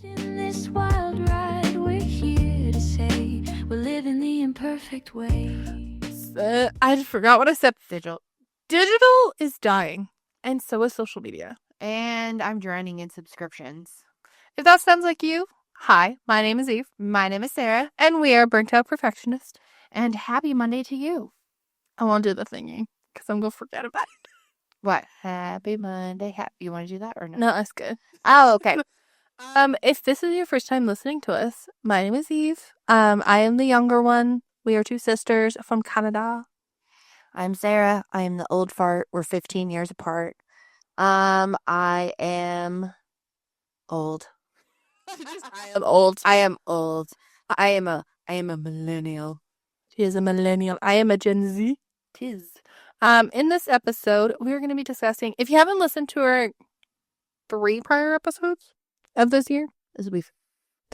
In this wild ride, we're here to say we're living the imperfect way. I just forgot what I said. Digital is dying, and so is social media. And I'm drowning in subscriptions. If that sounds like you, hi, my name is Eve, My name is Sarah, and we are Burnt Out Perfectionist. and happy Monday to you. I won't do the thingy, because I'm going to forget about it. What? Happy Monday. You want to do that or no? No, that's good. Oh, okay. If this is your first time listening to us, my name is Eve. I am the younger one. We are two sisters from Canada. I'm Sarah. I am the old fart. We're 15 years apart. I am old. I am old. I am old. I am a millennial. She is a millennial. I am a Gen Z. Tis. In this episode, we're going to be discussing, if you haven't listened to our 3 prior episodes of this year, This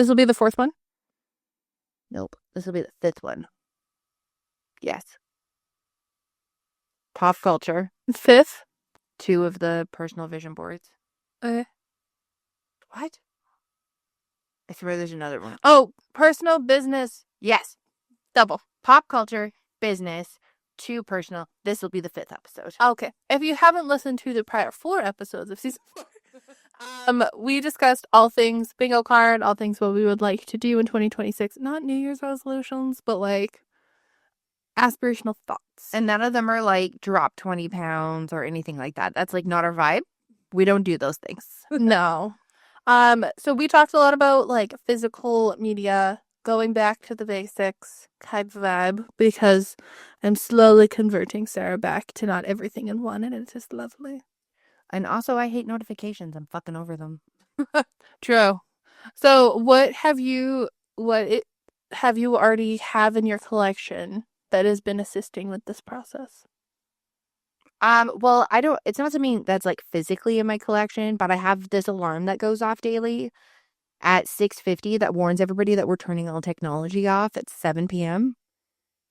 will be the 4th one. Nope. This will be the 5th one. Yes. Pop culture. 5th. 2 of the personal vision boards. What? I swear there's another one. Oh, personal, business. Yes. Double. Pop culture, business, 2 personal. This will be the 5th episode. Okay. If you haven't listened to the prior 4 episodes of season 4, we discussed all things bingo card, all things what we would like to do in 2026. Not New Year's resolutions, but like aspirational thoughts. And none of them are like drop 20 pounds or anything like that. That's like not our vibe. We don't do those things. No. So we talked a lot about like physical media, going back to the basics type vibe, because I'm slowly converting Sarah back to not everything in one, and it's just lovely. And also, I hate notifications. I'm fucking over them. True. So what have you already have in your collection that has been assisting with this process? Well, it's not something that's like physically in my collection, but I have this alarm that goes off daily at 6:50 that warns everybody that we're turning all technology off at 7 p.m.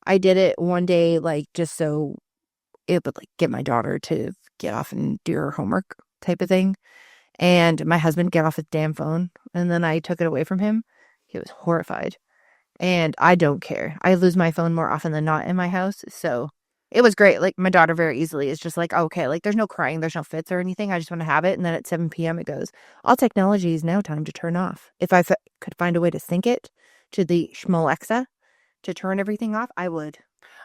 I did it one day, like, just so it would like get my daughter to get off and do her homework type of thing. And my husband get off his damn phone. And then I took it away from him. He was horrified. And I don't care. I lose my phone more often than not in my house. So it was great. Like, my daughter very easily is just like, okay, like, there's no crying, there's no fits or anything. I just want to have it. And then at 7 p.m. it goes, all technology is now time to turn off. If I could find a way to sync it to the Schmolexa to turn everything off, I would.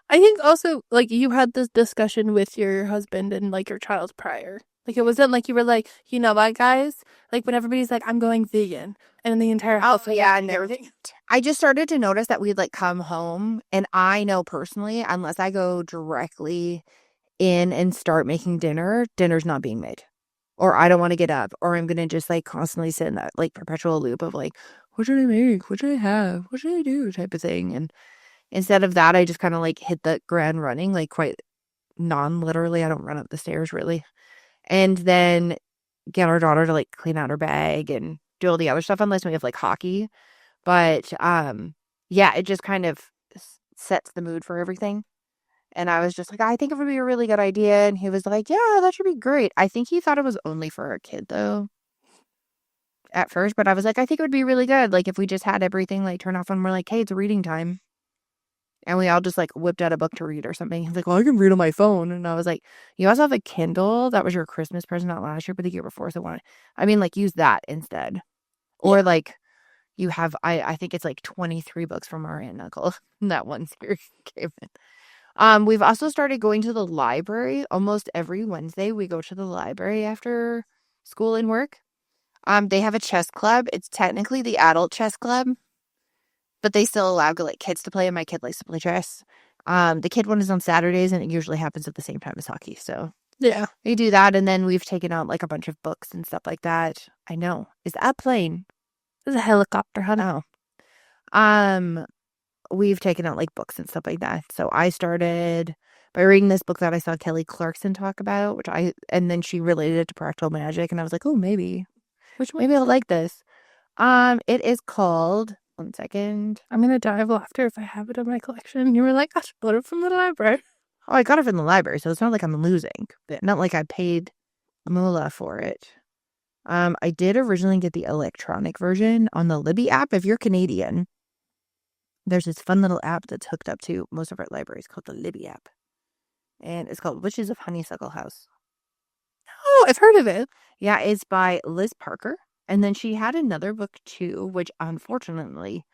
I think also, like, you had this discussion with your husband and, like, your child prior. Like, it wasn't like you were like, you know what, guys? Like, when everybody's like, I'm going vegan. And the entire house. Yeah, and no. everything. I just started to notice that we'd, like, come home. And I know personally, unless I go directly in and start making dinner's not being made. Or I don't want to get up. Or I'm going to just, like, constantly sit in that, like, perpetual loop of, like, what should I make? What should I have? What should I do? Type of thing. And instead of that, I just kind of like hit the ground running, like quite non-literally. I don't run up the stairs really. And then get our daughter to like clean out her bag and do all the other stuff unless we have like hockey. But yeah, it just kind of sets the mood for everything. And I was just like, I think it would be a really good idea. And he was like, yeah, that should be great. I think he thought it was only for our kid though at first. But I was like, I think it would be really good. Like if we just had everything like turn off when we're like, hey, it's reading time. And we all just, like, whipped out a book to read or something. He's like, well, I can read on my phone. And I was like, you also have a Kindle. That was your Christmas present, not last year, but the year before. So like, use that instead. Or, like, you have, I think it's, like, 23 books from our aunt and uncle. That one series came in. We've also started going to the library. Almost every Wednesday, we go to the library after school and work. They have a chess club. It's technically the adult chess club. But they still allow like kids to play, and my kid likes to play chess. The kid one is on Saturdays, and it usually happens at the same time as hockey. So yeah, we do that, and then we've taken out like a bunch of books and stuff like that. I know. Is that a plane? there's a helicopter, honey. Oh. We've taken out like books and stuff like that. So I started by reading this book that I saw Kelly Clarkson talk about, and then she related it to practical magic, and I was like, oh, maybe I'll like this. It is called. 1 second. I'm going to die of laughter if I have it in my collection. You were like, I should put it from the library. Oh, I got it from the library, so it's not like I'm losing. Not like I paid moolah for it. I did originally get the electronic version on the Libby app. If you're Canadian, there's this fun little app that's hooked up to most of our libraries called the Libby app. And it's called Witches of Honeysuckle House. Oh, I've heard of it. Yeah, it's by Liz Parker. And then she had another book too, which unfortunately,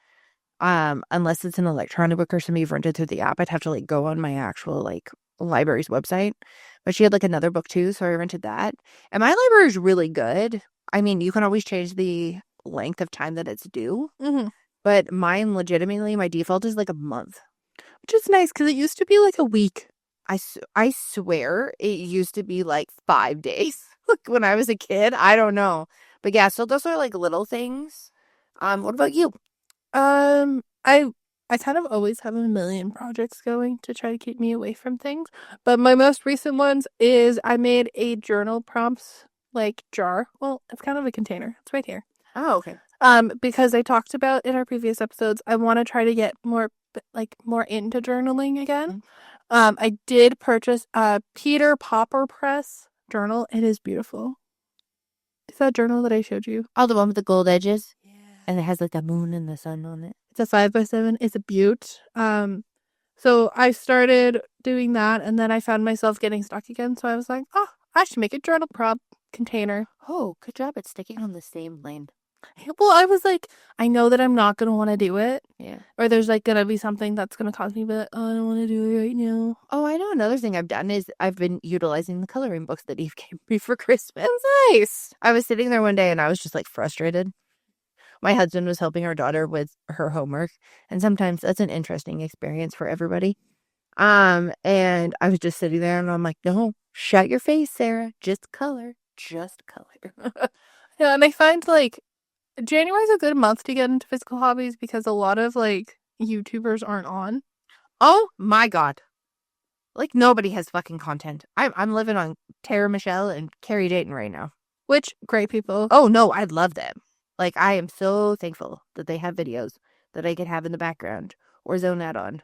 unless it's an electronic book or something you've rented through the app, I'd have to like go on my actual like library's website. But she had like another book too, so I rented that. And my library is really good. I mean, you can always change the length of time that it's due. Mm-hmm. But mine, legitimately, my default is like a month. Which is nice because it used to be like a week. I swear it used to be like 5 days. Like when I was a kid. I don't know. But yeah, so those are like little things. What about you? I kind of always have a million projects going to try to keep me away from things. But my most recent ones is I made a journal prompts like jar. Well, it's kind of a container. It's right here. Oh, okay. Because I talked about in our previous episodes, I want to try to get more into journaling again. I did purchase a Peter Popper Press journal. It is beautiful. Is that journal that I showed you? Oh, the one with the gold edges? Yeah. And it has like the moon and the sun on it. It's a 5x7. It's a beaut. So I started doing that, and then I found myself getting stuck again. So I was like, oh, I should make a journal prompt container. Oh, good job at sticking on the same lane. Well, I was like, I know that I'm not going to want to do it. Yeah. Or there's like going to be something that's going to cause me, but oh, I don't want to do it right now. Oh, I know. Another thing I've done is I've been utilizing the coloring books that Eve gave me for Christmas. Nice. I was sitting there one day and I was just like frustrated. My husband was helping our daughter with her homework. And sometimes that's an interesting experience for everybody. And I was just sitting there and I'm like, no, shut your face, Sarah. Just color. Just color. Yeah, and I find like January's a good month to get into physical hobbies because a lot of like YouTubers aren't on. Oh my God. Like nobody has fucking content. I'm living on Tara Michelle and Carrie Dayton right now. Which, great people. Oh no, I love them. Like I am so thankful that they have videos that I can have in the background or zone out on.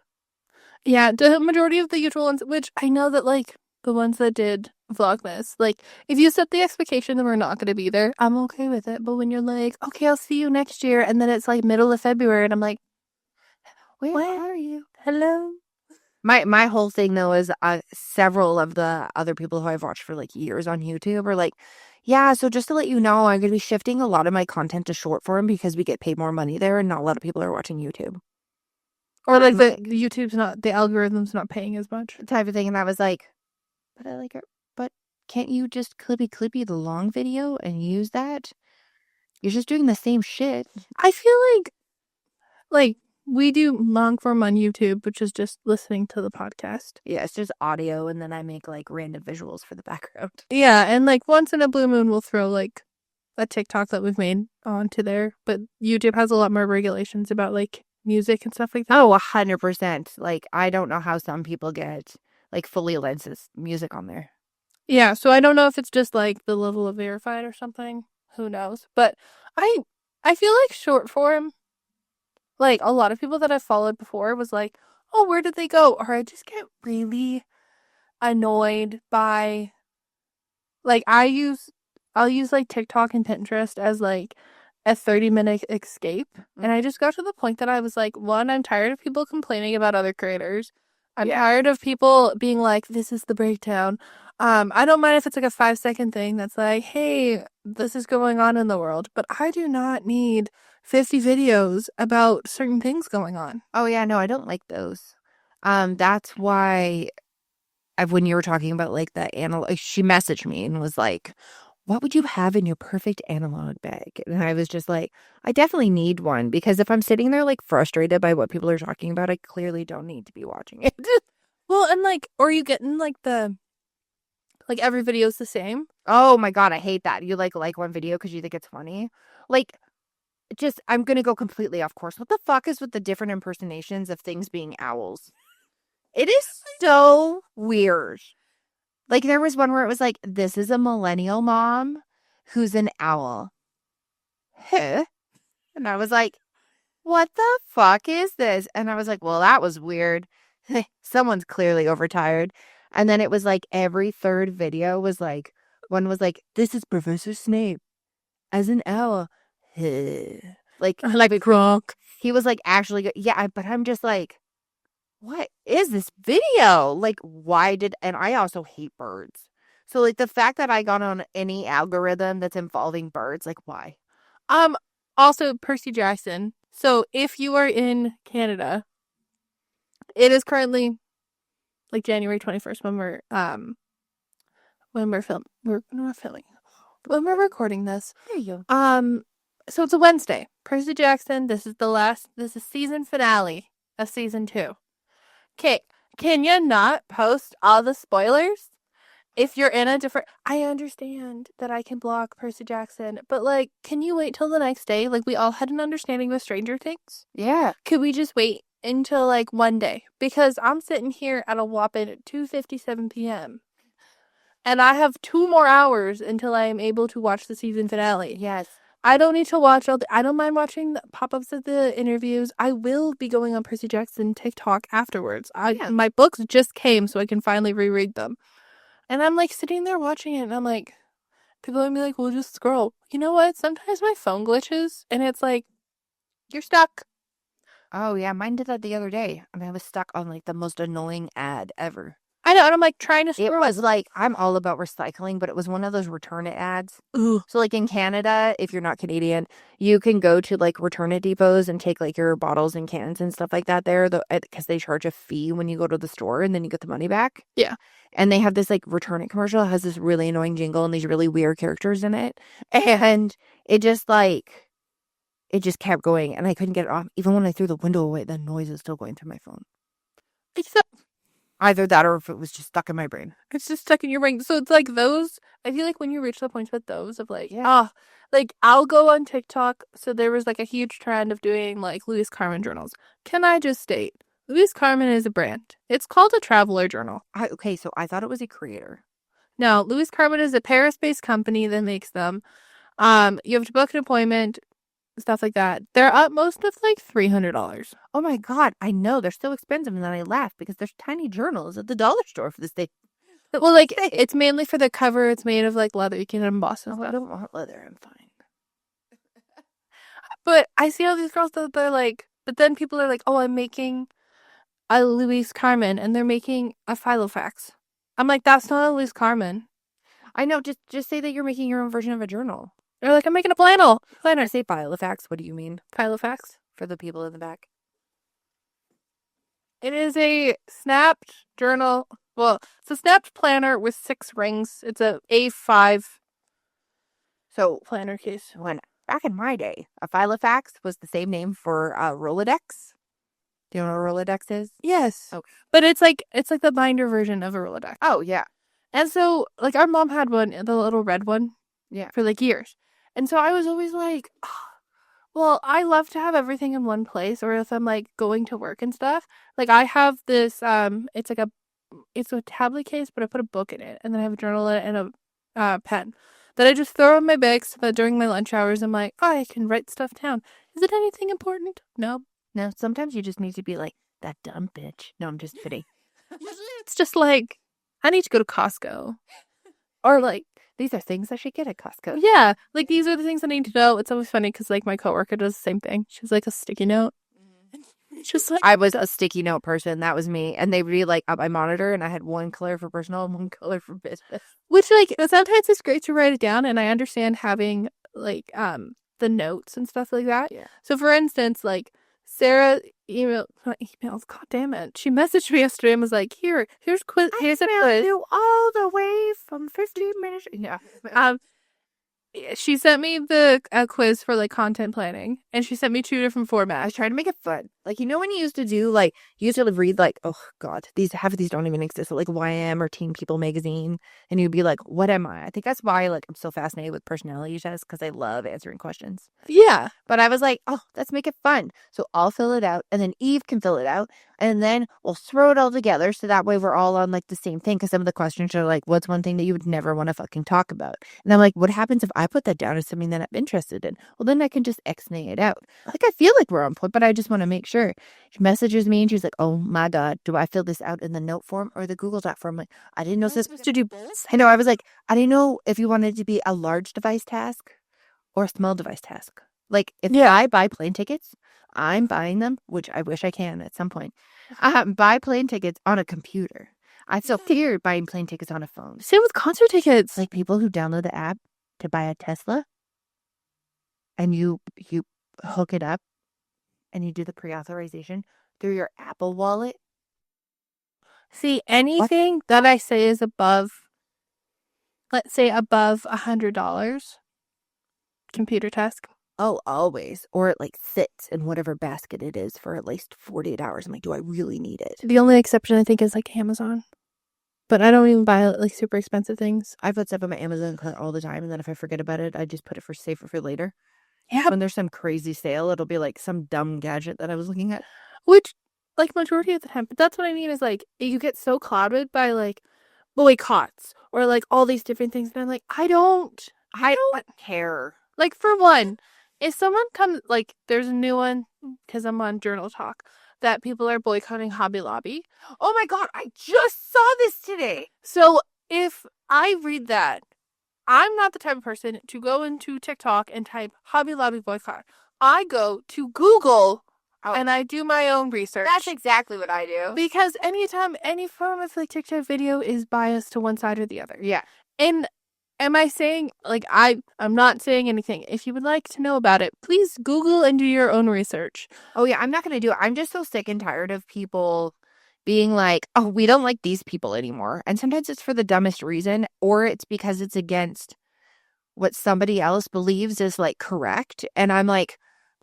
Yeah, the majority of the usual ones, which I know that like the ones that did Vlogmas, like if you set the expectation that we're not going to be there, I'm okay with it. But when you're like, okay, I'll see you next year, and then it's like middle of February, and I'm like, Where are you? Hello? My whole thing though is several of the other people who I've watched for like years on YouTube are like, yeah, so just to let you know, I'm going to be shifting a lot of my content to short form because we get paid more money there and not a lot of people are watching YouTube. Or like the algorithm's not paying as much. Type of thing. And I was like, but I like it. But can't you just clippy the long video and use that? You're just doing the same shit. I feel like we do long form on YouTube, which is just listening to the podcast. Yeah, it's just audio and then I make like random visuals for the background. Yeah, and like once in a blue moon we'll throw like a TikTok that we've made onto there. But YouTube has a lot more regulations about like music and stuff like that. Oh, 100%. Like I don't know how some people get like fully licensed music on there. Yeah, so I don't know if it's just like the level of verified or something. Who knows? But I feel like short form, like a lot of people that I've followed before was like, oh, where did they go? Or I just get really annoyed by like I'll use like TikTok and Pinterest as like a 30-minute escape. And I just got to the point that I was like, one, I'm tired of people complaining about other creators. I'm tired of people being like, this is the breakdown. I don't mind if it's like a 5-second thing that's like, hey, this is going on in the world, but I do not need 50 videos about certain things going on. Oh yeah, no, I don't like those. That's why when you were talking about like the analog, she messaged me and was like, what would you have in your perfect analog bag? And I was just like, I definitely need one because if I'm sitting there like frustrated by what people are talking about, I clearly don't need to be watching it. Well, and like, or you getting like like every video is the same. Oh my God, I hate that. You like one video because you think it's funny. Like, just, I'm going to go completely off course. What the fuck is with the different impersonations of things being owls? It is so weird. Like, there was one where it was like, this is a millennial mom who's an owl. Huh? And I was like, what the fuck is this? And I was like, well, that was weird. Someone's clearly overtired. And then it was like every third video was like, one was like, this is Professor Snape. as an L. Like, Like a croc. he was like actually good. Yeah, but I'm just like, what is this video? Like, and I also hate birds. So, like, the fact that I got on any algorithm that's involving birds, like, why? Also, Percy Jackson. So, if you are in Canada, it is currently like January 21st when we're we're not filming. When we're recording this. There you So it's a Wednesday. Percy Jackson, this is season finale of season 2. Okay, can you not post all the spoilers? If you're in a different, I understand that I can block Percy Jackson, but like, can you wait till the next day? Like, we all had an understanding with Stranger Things. Yeah. Could we just wait until like one day? Because I'm sitting here at a whopping 2:57 p.m. and I have 2 more hours until I am able to watch the season finale. Yes. I don't need to watch I don't mind watching the pop-ups of the interviews. I will be going on Percy Jackson TikTok afterwards. My books just came, so I can finally reread them. And I'm like sitting there watching it, and I'm like, people are gonna be like, well, just scroll. You know what? Sometimes my phone glitches, and it's like, you're stuck. Oh, yeah. Mine did that the other day. I mean, I was stuck on like the most annoying ad ever. I know, and I'm like trying to scroll. It was like, I'm all about recycling, but it was one of those return it ads. Ooh. So, like in Canada, if you're not Canadian, you can go to like return it depots and take like your bottles and cans and stuff like that there, because they charge a fee when you go to the store and then you get the money back. Yeah. And they have this like return it commercial. It has this really annoying jingle and these really weird characters in it. And it just kept going and I couldn't get it off. Even when I threw the window away, the noise is still going through my phone. Either that or if it was just stuck in my brain. It's just stuck in your brain. So it's like those, I feel like when you reach the point with those of like, Yeah. like I'll go on TikTok. So there was like a huge trend of doing like Louis Carmen journals. Can I just state, Louis Carmen is a brand. It's called a traveler journal. Okay, so I thought it was a creator. No, Louis Carmen is a Paris-based company that makes them. You have to book an appointment, stuff like that. They're up most of like $300. Oh my God, I know. They're so expensive. And then I laugh because there's tiny journals at the dollar store for this thing. Well, like, it's mainly for the cover. It's made of like leather. You can emboss and Oh, I stuff. don't want leather. I'm fine. But I see all these girls that they're like, but then people are like, oh, I'm making a Louise Carmen, and they're making a Filofax. I'm like, that's not a Louise Carmen. I know. Just say that you're making your own version of a journal. They're like, I'm making a planner. When I say Filofax, what do you mean? Filofax. For the people in the back. It is a snapped journal. Well, it's a snapped planner with 6 rings. It's a A5 So planner case. when back in my day, a Filofax was the same name for a Rolodex. Do you know what a Rolodex is? Yes. Oh. But it's like the binder version of a Rolodex. Oh, yeah. And so, like, our mom had one, the little red one. Yeah. For like years. And so I was always like, oh, well, I love to have everything in one place, or if I'm like going to work and stuff. Like I have this it's a tablet case, but I put a book in it, and then I have a journal in it and a pen that I just throw in my bag so that during my lunch hours I'm like, oh, I can write stuff down. Is it anything important? No. No, sometimes you just need to be like, that dumb bitch. No, I'm just kidding. It's just like, I need to go to Costco. Or like, these are things I should get at Costco. Yeah, like these are the things I need to know. It's always funny because like my coworker does the same thing. She's like a sticky note. It's just like, I was a sticky note person. That was me. And they would be like up my monitor, and I had one color for personal and one color for business. which like sometimes it's great to write it down, and I understand having like the notes and stuff like that. Yeah. So for instance, like Sarah emails. God damn it! She messaged me yesterday and was like, "Here's quiz. Here's a quiz." You all the way from 15 minutes. Yeah. She sent me the quiz for like content planning, and she sent me 2 different I formats. was trying to make it fun. Like, you know, when you used to do, like, you used to read, like, oh, God, half of these don't even exist. Like, YM or Teen People magazine. And you'd be like, what am I? I think that's why, like, I'm so fascinated with personality tests, because I love answering questions. Yeah. But I was like, oh, let's make it fun. So I'll fill it out, and then Eve can fill it out, and then we'll throw it all together. So that way we're all on, like, the same thing. Because some of the questions are like, what's one thing that you would never want to fucking talk about? And I'm like, what happens if I put that down as something that I'm interested in? Well, then I can just X-nay it out. Like, I feel like we're on point, but I just want to make sure. She messages me, and she's like, oh, my God, do I fill this out in the note form or the Google Doc form? I'm like, I didn't know. Supposed to do both. I know. I was like, I didn't know if you wanted it to be a large device task or a small device task. Like, if Yeah. I buy plane tickets, I'm buying them, which I wish I can at some point. Buy plane tickets on a computer. I feel fear buying plane tickets on a phone. Same with concert tickets. Like people who download the app to buy a Tesla, and you hook it up, and you do the pre-authorization through your Apple Wallet. See, anything that I say is above, let's say above $100, computer task. Oh, always. Or it like sits in whatever basket it is for at least 48 hours. I'm like, do I really need it? The only exception I think is like Amazon. But I don't even buy like super expensive things. I put stuff in my Amazon cart all the time, and then if I forget about it, I just put it for safer for later. Yeah. When there's some crazy sale, it'll be like some dumb gadget that I was looking at. Which, like, majority of the time. But that's what I mean is, like, you get so clouded by, like, boycotts or, like, all these different things. And I'm like, I don't care. Like, for one, if someone comes, like, there's a new one, because I'm on Journal Talk, that people are boycotting Hobby Lobby. Oh my God, I just saw this today. So if I read that, I'm not the type of person to go into TikTok and type Hobby Lobby boycott. I go to Google and I do my own research. That's exactly what I do. Because anytime any form of like TikTok video is biased to one side or the other. Yeah. And am I saying, like, I'm not saying anything. If you would like to know about it, please Google and do your own research. Oh yeah, I'm not going to do it. I'm just so sick and tired of people being like, oh, we don't like these people anymore. And sometimes it's for the dumbest reason, or it's because it's against what somebody else believes is like correct. And I'm like,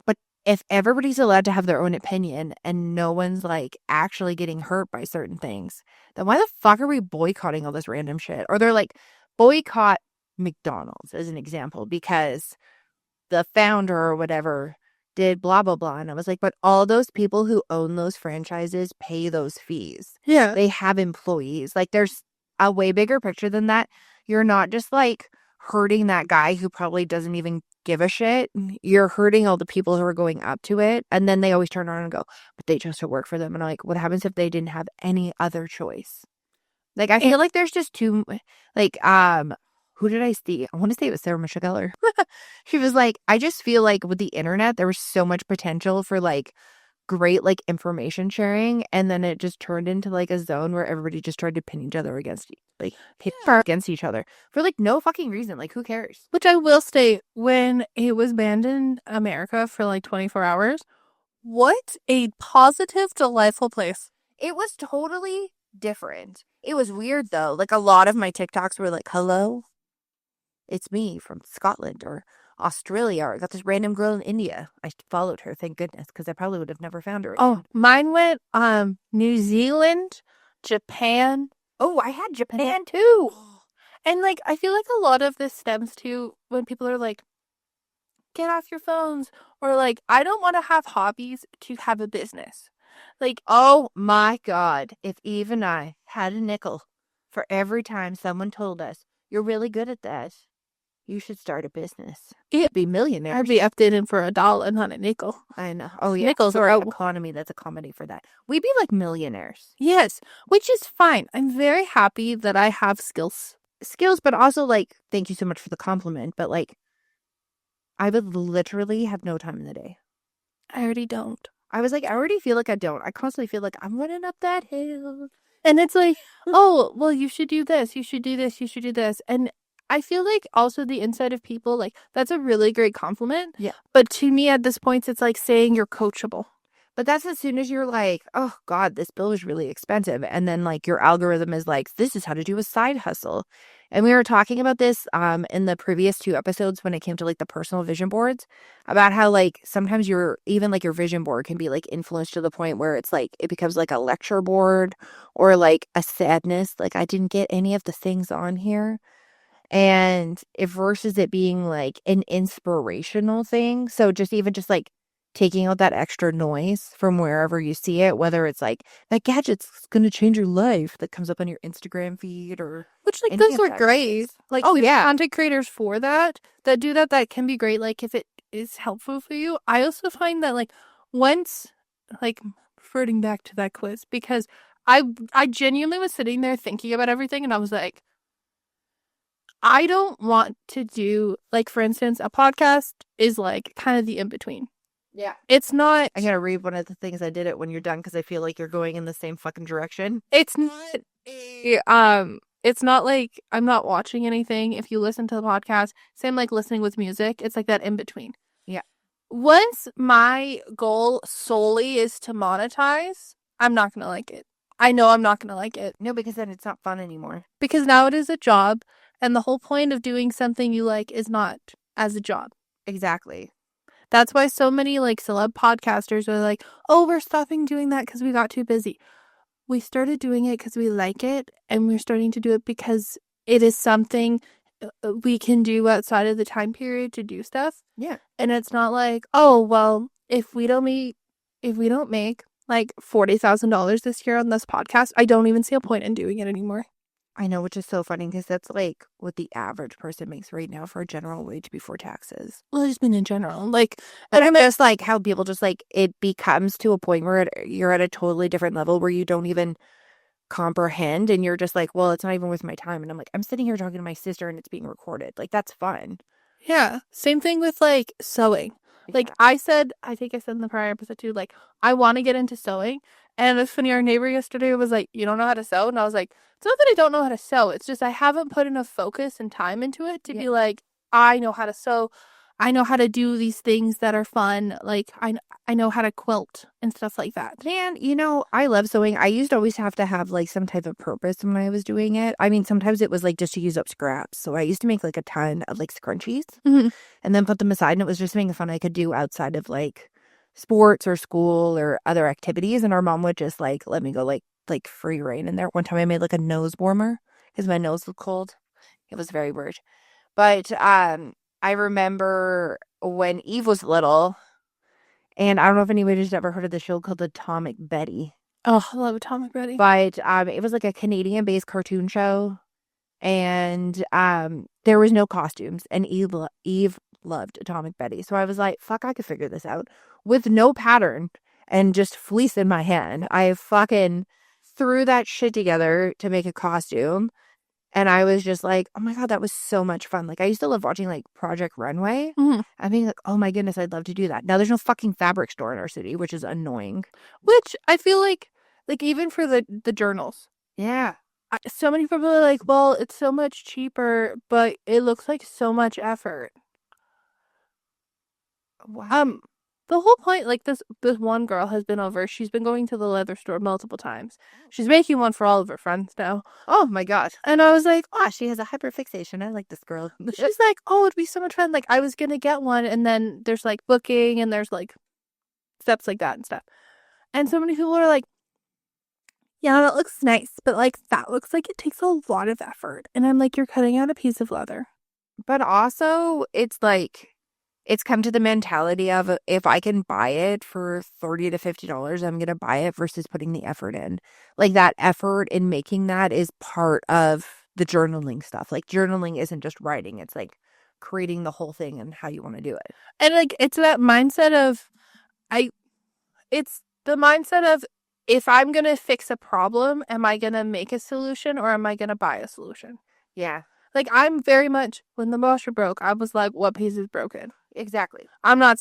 but if everybody's allowed to have their own opinion and no one's like actually getting hurt by certain things, then why the fuck are we boycotting all this random shit? Or they're like, boycott McDonald's as an example because the founder or whatever did blah, blah, blah. And I was like, but all those people who own those franchises pay those fees. Yeah. They have employees. Like, there's a way bigger picture than that. You're not just like hurting that guy who probably doesn't even give a shit. You're hurting all the people who are going up to it. And then they always turn around and go, but they chose to work for them. And I'm like, what happens if they didn't have any other choice? Like, I feel like there's just too, like, who did I see? I want to say it was Sarah Michelle Gellar. She was like, I just feel like with the internet, there was so much potential for like great like information sharing, and then it just turned into like a zone where everybody just tried to pin each other against against each other for like no fucking reason. Like, who cares? Which I will state, when it was banned in America for like 24 hours, what a positive, delightful place. It was totally different. It was weird though. Like, a lot of my TikToks were like, hello, it's me from Scotland or Australia, or I got this random girl in India. I followed her, thank goodness, because I probably would have never found her. Oh, mine went New Zealand, Japan. Oh, I had Japan too. And like, I feel like a lot of this stems to when people are like, get off your phones, or like, I don't want to have hobbies to have a business. Like, oh my God, if Eve and I had a nickel for every time someone told us, you're really good at that, you should start a business. Yeah. Be millionaires. I'd be updating for $1, not a nickel. I know. Oh yeah. Nickels for are economy. That's a comedy for that. We'd be like millionaires. Yes, which is fine. I'm very happy that I have skills. But also like, thank you so much for the compliment. But like, I would literally have no time in the day. I already don't. I was like, I already feel like I don't. I constantly feel like I'm running up that hill. And it's like, oh, well, you should do this. You should do this. You should do this. And I feel like also the inside of people, like, that's a really great compliment. Yeah. But to me at this point, it's like saying you're coachable. But that's as soon as you're like, oh God, this bill is really expensive. And then like your algorithm is like, this is how to do a side hustle. And we were talking about this in the previous 2 episodes when it came to like the personal vision boards, about how like sometimes your vision board can be like influenced to the point where it's like it becomes like a lecture board or like a sadness. Like, I didn't get any of the things on here. And if versus it being like an inspirational thing. So just like taking out that extra noise from wherever you see it, whether it's like that gadget's going to change your life that comes up on your Instagram feed, or which like any those of are that great. Like, oh there's yeah, content creators for that do that can be great. Like, if it is helpful for you. I also find that like once, like, reverting back to that quiz, because I genuinely was sitting there thinking about everything, and I was like, I don't want to do, like, for instance, a podcast is like kind of the in-between. Yeah. It's not, I gotta read one of the things I did it when you're done because I feel like you're going in the same fucking direction. it's not it's not like I'm not watching anything. If you listen to the podcast, same like listening with music, it's like that in-between. Yeah. Once my goal solely is to monetize, I'm not going to like it. I know I'm not going to like it. No, because then it's not fun anymore. Because now it is a job, and the whole point of doing something you like is not as a job. Exactly. That's why so many like celeb podcasters are like, oh, we're stopping doing that because we got too busy. We started doing it because we like it, and we're starting to do it because it is something we can do outside of the time period to do stuff. Yeah. And it's not like, oh, well, if we don't make like $40,000 this year on this podcast, I don't even see a point in doing it anymore. I know, which is so funny because that's like what the average person makes right now for a general wage before taxes. Well, I just mean in general. Like, And I'm just like how people just like it becomes to a point where you're at a totally different level where you don't even comprehend and you're just like, well, it's not even worth my time. And I'm like, I'm sitting here talking to my sister and it's being recorded. Like, that's fun. yeah. Same thing with like sewing. Like Yeah. I think I said in the prior episode too, like I want to get into sewing. And it's funny, our neighbor yesterday was like, you don't know how to sew? And I was like, it's not that I don't know how to sew. It's just I haven't put enough focus and time into it to be like, I know how to sew. I know how to do these things that are fun. Like I know how to quilt and stuff like that. Man, you know, I love sewing. I used to always have to have like some type of purpose when I was doing it. I mean, sometimes it was like just to use up scraps. So I used to make like a ton of like scrunchies Mhm. and then put them aside. And it was just something fun I could do outside of like sports or school or other activities. And our mom would just like let me go like free reign in there. One time I made like a nose warmer because my nose was cold. It was very weird. But I remember when Eve was little, and I don't know if anybody's ever heard of the show called Atomic Betty. Oh, I love Atomic Betty. But it was like a Canadian-based cartoon show, and there was no costumes, and Eve loved Atomic Betty. So I was like, fuck, I could figure this out with no pattern and just fleece in my hand. I fucking threw that shit together to make a costume. And I was just like, oh my God, that was so much fun. Like, I used to love watching, like, Project Runway. Mhm. I being like, oh my goodness, I'd love to do that. Now, there's no fucking fabric store in our city, which is annoying. Which I feel like even for the journals, Yeah. so many people are like, well, it's so much cheaper, but it looks like so much effort. Wow. The whole point, like this one girl has been over. She's been going to the leather store multiple times. She's making one for all of her friends now. Oh my God. And I was like, Ah, she has a hyperfixation. I like this girl. she's like, oh, it'd be so much fun. Like I was gonna get one, and then there's like booking, and there's like steps like that and stuff. And so many people are like, yeah, that looks nice, but like that looks like it takes a lot of effort. And I'm like, you're cutting out a piece of leather. But also, it's like, it's come to the mentality of if I can buy it for $30 to $50, I'm going to buy it versus putting the effort in. Like that effort in making that is part of the journaling stuff. Like journaling isn't just writing. It's like creating the whole thing and how you want to do it. And like it's that mindset of it's the mindset of if I'm going to fix a problem, am I going to make a solution or am I going to buy a solution? Yeah, Like I'm very much when the washer broke, I was like, what piece is broken? exactly. I'm not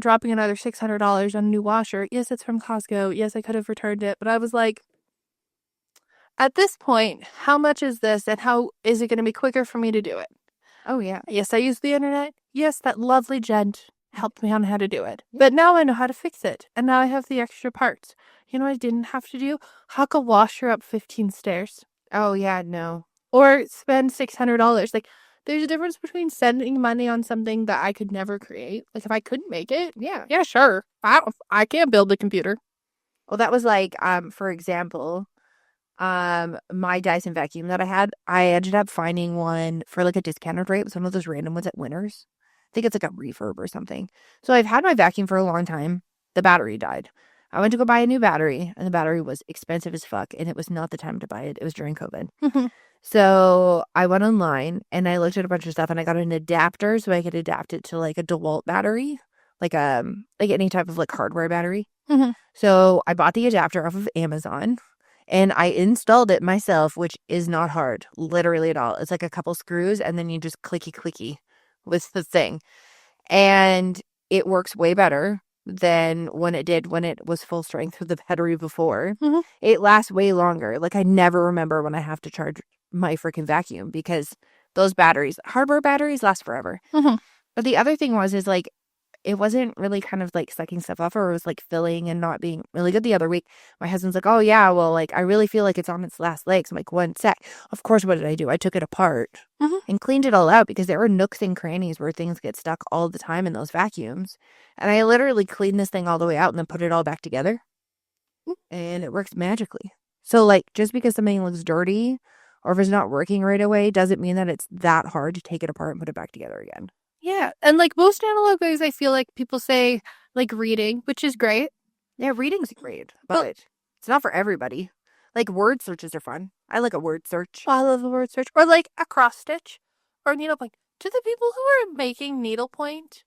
dropping another $600 on a new washer. Yes, it's from Costco. Yes, I could have returned it, but I was like, at this point, how much is this and how is it going to be quicker for me to do it? Oh, yeah. Yes, I use the internet. Yes, that lovely gent helped me on how to do it. But now I know how to fix it. And now I have the extra parts. You know what I didn't have to do? Huck a washer up 15 stairs. Oh, yeah, no. Or spend $600. Like, there's a difference between spending money on something that I could never create. Like, if I couldn't make it, yeah, sure. I can't build a computer. Well, that was like, for example, my Dyson vacuum that I ended up finding one for like a discounted rate. It was one of those random ones at Winners. I think it's like a refurb or something. So I've had my vacuum for a long time. The battery died. I went to go buy a new battery, and the battery was expensive as fuck, and it was not the time to buy it. It was during COVID. So I went online, and I looked at a bunch of stuff, and I got an adapter so I could adapt it to like a DeWalt battery, like any type of like hardware battery. Mhm. So I bought the adapter off of Amazon, And I installed it myself, which is not hard, literally at all. It's like a couple screws and then you just clicky with the thing. And it works way better than when it was full strength with the battery before. Mhm. It lasts way longer. Like I never remember when I have to charge my freaking vacuum because those batteries, hardware batteries, last forever. Mhm. But the other thing was like it wasn't really kind of like sucking stuff off, or it was like filling and not being really good. The other week my husband's like, oh yeah, well, like I really feel like it's on its last legs. I'm like, 1 sec. Of course, what did I do? I took it apart Mhm. and cleaned it all out because there are nooks and crannies where things get stuck all the time in those vacuums. And I literally cleaned this thing all the way out and then put it all back together. And it works magically. So like just because something looks dirty or if it's not working right away doesn't mean that it's that hard to take it apart and put it back together again. Yeah. And like most analog things, I feel like people say like reading, which is great. Yeah, reading's great, Well- but it's not for everybody. Like word searches are fun. I like a word search. I love the word search. Or like a cross stitch or needlepoint. To the people who are making needlepoint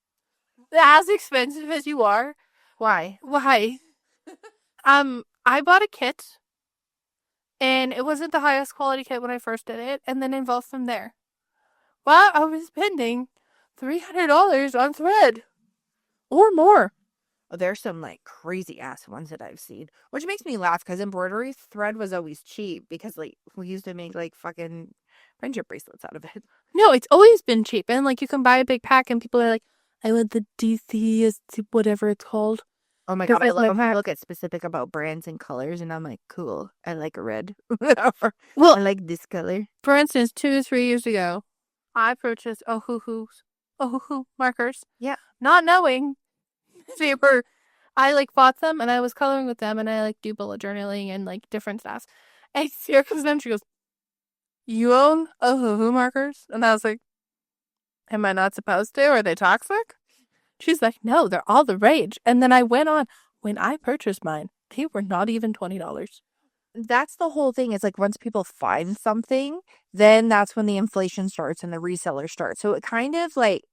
as expensive as you are, Why? why? I bought a kit and it wasn't the highest quality kit when I first did it, and then involved from there. Well, I was spending $300 on thread or more. Oh, there's some like crazy ass ones that I've seen, which makes me laugh because embroidery thread was always cheap because like we used to make like fucking friendship bracelets out of it. No, it's always been cheap, and like you can buy a big pack, and people are like, "I want the DC, whatever it's called." Oh my god, I Different love when pack. I look at specific about brands and colors, and I'm like, cool. I like red. Well, I like this color. for instance, 2 to 3 years ago, I purchased Ohuhu markers. Yeah. Not knowing they were, I like bought them and I was coloring with them and I like do bullet journaling and like different stuff. And here comes them. She goes, "You own Ohuhu markers?" And I was like, "Am I not supposed to? Are they toxic?" She's like, "No, they're all the rage." And then I went on. When I purchased mine, they were not even $20. That's the whole thing. It's like once people find something, then that's when the inflation starts and the reseller starts. So it kind of like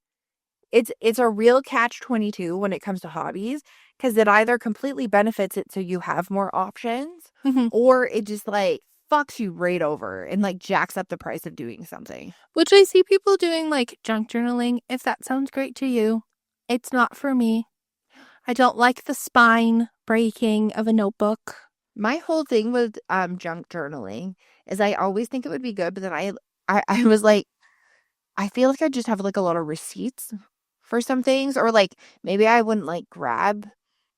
it's a real catch-22 when it comes to hobbies because it either completely benefits it so you have more options Mhm. or it just like fucks you right over and like jacks up the price of doing something. Which I see people doing like junk journaling. If that sounds great to you, it's not for me. I don't like the spine breaking of a notebook. My whole thing with junk journaling is I always think it would be good, but then I was like, I feel like I just have like a lot of receipts for some things, or like maybe I wouldn't like grab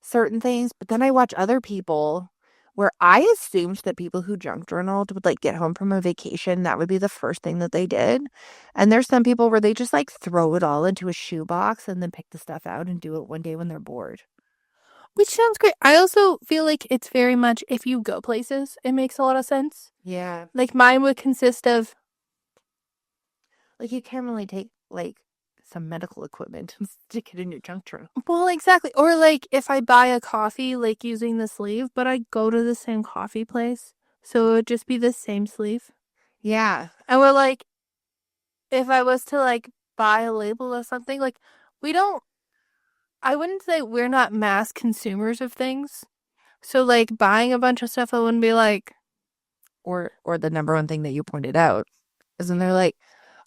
certain things, but then I watch other people where I assumed that people who junk journaled would like get home from a vacation. That would be the first thing that they did. And there's some people where they just like throw it all into a shoebox and then pick the stuff out and do it one day when they're bored. Which sounds great. I also feel like it's very much if you go places, it makes a lot of sense. Yeah. Like mine would consist of, Like you can't really take like some medical equipment and stick it in your junk drawer. well, exactly. Or like if I buy a coffee, like using the sleeve, but I go to the same coffee place. So it would just be the same sleeve. Yeah. And we're like, if I was to like buy a label of something, like I wouldn't say we're not mass consumers of things. So like buying a bunch of stuff, I wouldn't be like, Or the number one thing that you pointed out is when they're like,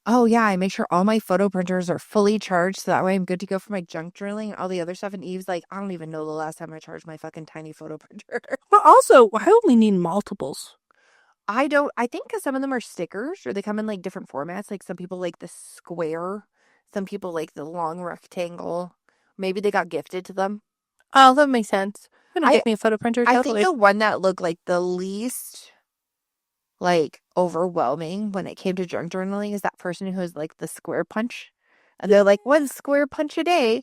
oh yeah, I make sure all my photo printers are fully charged so that way I'm good to go for my junk journaling and all the other stuff. And Eve's like, I don't even know the last time I charged my fucking tiny photo printer. but also I only need multiples. I think because some of them are stickers or they come in like different formats. Like some people like the square, some people like the long rectangle. Maybe they got gifted to them. Oh, that makes sense. Gonna I- get me a photo printer. I Totally. think the one that looked like the least like overwhelming when it came to junk journaling is that person who has like the square punch. And they're like, 1 square punch a day.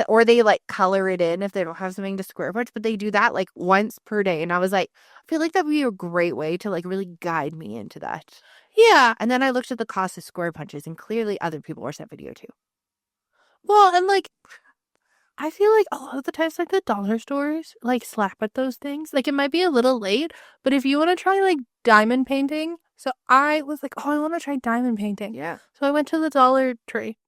Or they like color it in if they don't have something to square punch, but they do that like once per day. And I was like, I feel like that would be a great way to like really guide me into that. Yeah. And then I looked at the cost of square punches and clearly other people watched that video too. Well, and like I feel like a lot of the times like the dollar stores like slap at those things. Like it might be a little late, but if you want to try like diamond painting, so I was like, oh, I want to try diamond painting. Yeah. So I went to the Dollar Tree.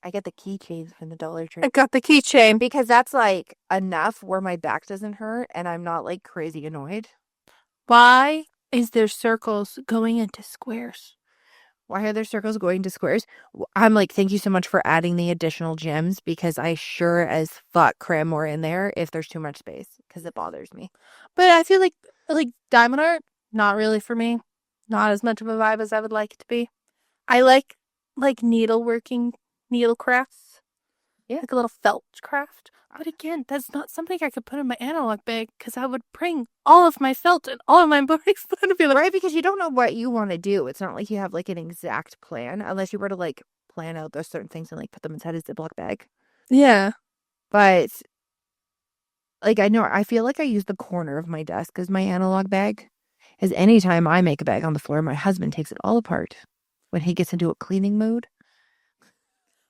I get the keychains from the Dollar Tree. I got the keychain. Because that's like enough where my back doesn't hurt and I'm not like crazy annoyed. Why is there circles going into squares? Why are there circles going to squares? I'm like, thank you so much for adding the additional gems because I sure as fuck cram more in there if there's too much space because it bothers me. But I feel like diamond art, not really for me. Not as much of a vibe as I would like it to be. I like needleworking, needle crafts. Yeah. Like a little felt craft. But again, that's not something I could put in my analog bag because I would bring all of my felt and all of my books. I'd be like, Right, because you don't know what you want to do. It's not like you have like an exact plan unless you were to like plan out those certain things and like put them inside a Ziploc bag. yeah. But like I feel like I use the corner of my desk as my analog bag. As anytime I make a bag on the floor, my husband takes it all apart when he gets into a cleaning mode.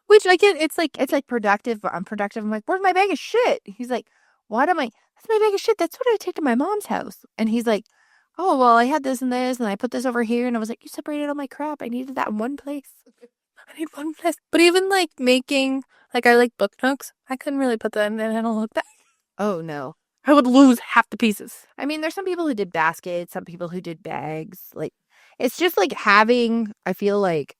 Which I get, it's like productive, but unproductive. I'm like, where's my bag of shit? He's like, what am I? That's my bag of shit. That's what I take to my mom's house. And he's like, oh, well, I had this and I put this over here. And I was like, you separated all my crap. I needed that in one place. I need one place. But even like making, like I like book nooks. I couldn't really put that in an analog bag. Oh, no. I would lose half the pieces. I mean, there's some people who did baskets, some people who did bags. Like, it's just like having, I feel like,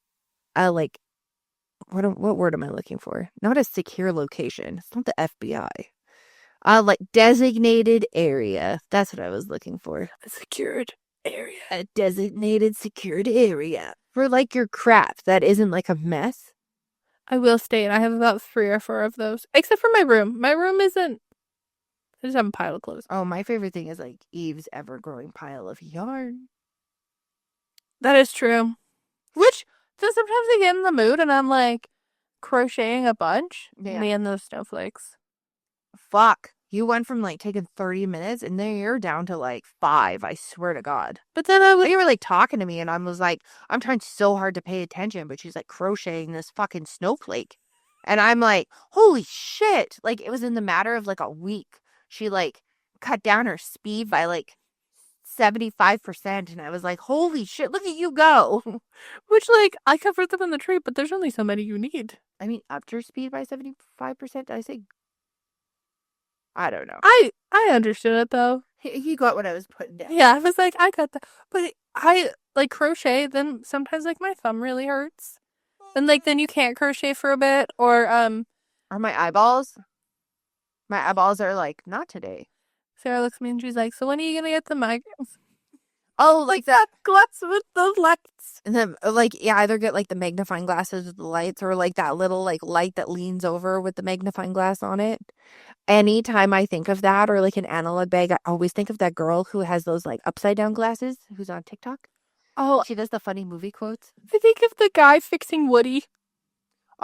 what word am I looking for? Not a secure location. It's not the FBI. Like designated area. That's what I was looking for. A secured area. A designated secured area. For like your crap that isn't like a mess. I will state I have about 3 or 4 of those. Except for my room. My room isn't. I just have a pile of clothes. Oh, my favorite thing is like Eve's ever-growing pile of yarn. That is true. Which, then sometimes I get in the mood and I'm like crocheting a bunch. Yeah. Me and those snowflakes. Fuck. You went from like taking 30 minutes and then you're down to like 5, I swear to God. But then you were like talking to me and I was like, I'm trying so hard to pay attention, but she's like crocheting this fucking snowflake. And I'm like, holy shit. Like it was in the matter of like a week. She like cut down her speed by like 75%. And I was like, holy shit, look at you go. Which like, I covered them in the tree, but there's only so many you need. I mean, upped your speed by 75%. Did I say? I don't know. I understood it though. He got what I was putting down. Yeah, I was like, I got that. But I like crochet, then sometimes like my thumb really hurts. And like then you can't crochet for a bit or Are my eyeballs? My eyeballs are like, not today. Sarah looks at me and she's like, so when are you gonna get the migraines? Oh, like that. Glass with the lights. And then like either get like the magnifying glasses with the lights or like that little like light that leans over with the magnifying glass on it. Anytime I think of that or like an analog bag, I always think of that girl who has those like upside down glasses who's on TikTok. Oh, she does the funny movie quotes. I think of the guy fixing Woody.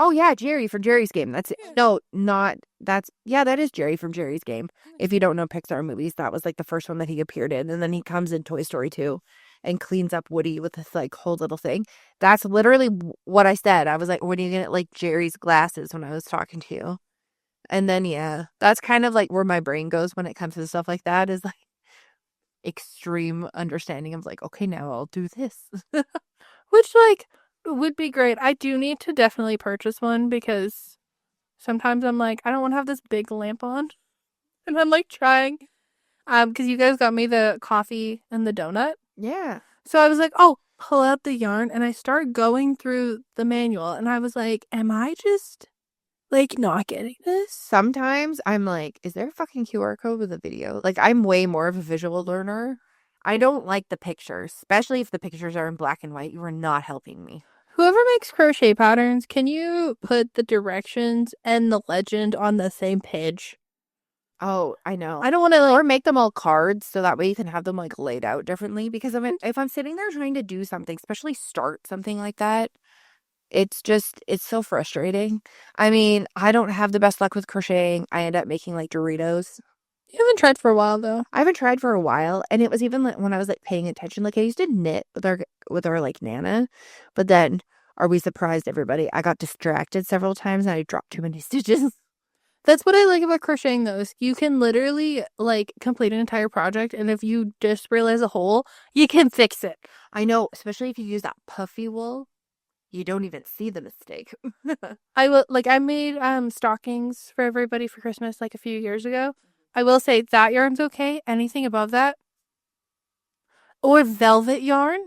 Oh yeah, Jerry from Jerry's Game. That's it. No, not that's that is Jerry from Jerry's Game. If you don't know Pixar movies, that was like the first one that he appeared in, and then he comes in Toy Story 2 and cleans up Woody with this like whole little thing. That's literally what I said. I was like, when are you gonna get like Jerry's glasses when I was talking to you? And then that's kind of like where my brain goes when it comes to stuff like that, is like extreme understanding of like, okay, now I'll do this. Which like would be great. I do need to definitely purchase one because sometimes I'm like, I don't want to have this big lamp on. And I'm like trying. Because you guys got me the coffee and the donut. Yeah. So I was like, oh, pull out the yarn. And I start going through the manual. And I was like, am I just like not getting this? Sometimes I'm like, is there a fucking QR code with a video? Like, I'm way more of a visual learner. I don't like the pictures, especially if the pictures are in black and white. You are not helping me. Whoever makes crochet patterns, can you put the directions and the legend on the same page? Oh, I know. I don't want to like, or make them all cards so that way you can have them like laid out differently. Because I mean, if I'm sitting there trying to do something, especially start something like that, it's so frustrating. I mean, I don't have the best luck with crocheting. I end up making like Doritos. You haven't tried for a while though. I haven't tried for a while, and it was even like when I was like paying attention. Like I used to knit with our like Nana, but then are we surprised, everybody? I got distracted several times and I dropped too many stitches. That's what I like about crocheting though. Is you can literally like complete an entire project, and if you just realize a hole, you can fix it. I know, especially if you use that puffy wool. You don't even see the mistake. I made stockings for everybody for Christmas like a few years ago. I will say that yarn's okay. Anything above that, Or velvet yarn.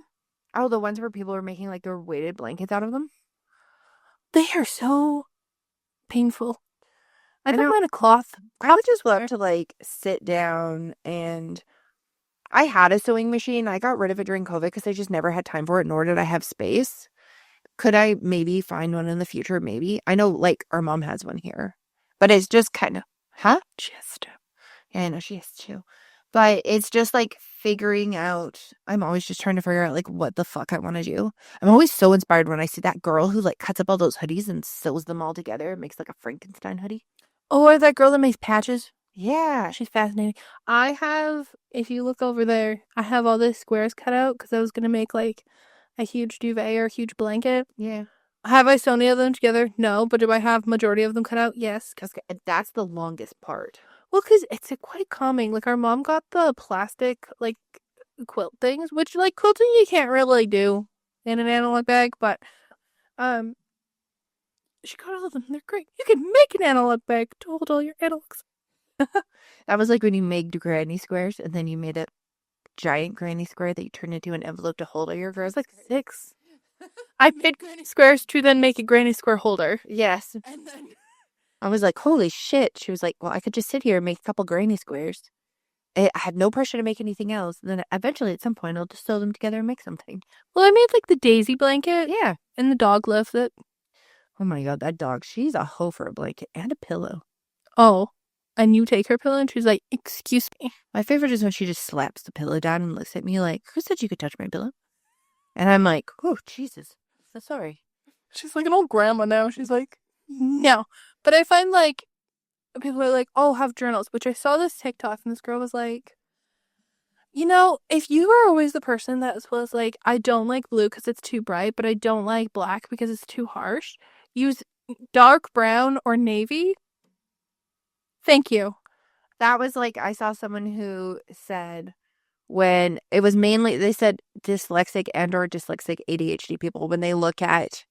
Oh, the ones where people are making like their weighted blankets out of them. They are so painful. I I don't know. mind a cloth. I would just love to like sit down and I had a sewing machine. I got rid of it during COVID because I just never had time for it, nor did I have space. Could I maybe find one in the future? Maybe. I know like our mom has one here, but it's just kind of, huh? Just Yeah, I know she has too. But it's just like figuring out. I'm always just trying to figure out like what the fuck I want to do. I'm always so inspired when I see that girl who like cuts up all those hoodies and sews them all together and makes like a Frankenstein hoodie. or that girl that makes patches. Yeah. She's fascinating. I have, if you look over there, I have all the squares cut out because I was gonna make like a huge duvet or a huge blanket. Yeah. Have I sewn any of them together? No, but do I have majority of them cut out? Yes. Okay. And that's the longest part. Well, because it's quite calming. Like our mom got the plastic like quilt things, which like quilting you can't really do in an analog bag, but um, she got all of them. They're great. You can make an analog bag to hold all your analogs. That was like when you made granny squares and then you made a giant granny square that you turned into an envelope to hold all your girls. Like 6. I made granny squares to then make a granny square holder. Yes. And then I was like, holy shit. She was like, well, I could just sit here and make a couple granny squares. I had no pressure to make anything else. Then eventually, at some point, I'll just sew them together and make something. well, I made like the daisy blanket Yeah. and the dog lift that. Oh my God, that dog. She's a hoe for a blanket and a pillow. Oh, and you take her pillow and she's like, excuse me. My favorite is when she just slaps the pillow down and looks at me like, who said you could touch my pillow? And I'm like, oh, Jesus. So sorry. She's like an old grandma now. She's like, no. But I find like people are like, oh, have journals, which I saw this TikTok and this girl was like, you know, if you are always the person that was like, I don't like blue because it's too bright, but I don't like black because it's too harsh, use dark brown or navy. Thank you. That was like, I saw someone who said when it was mainly, they said dyslexic and or dyslexic ADHD people, when they look at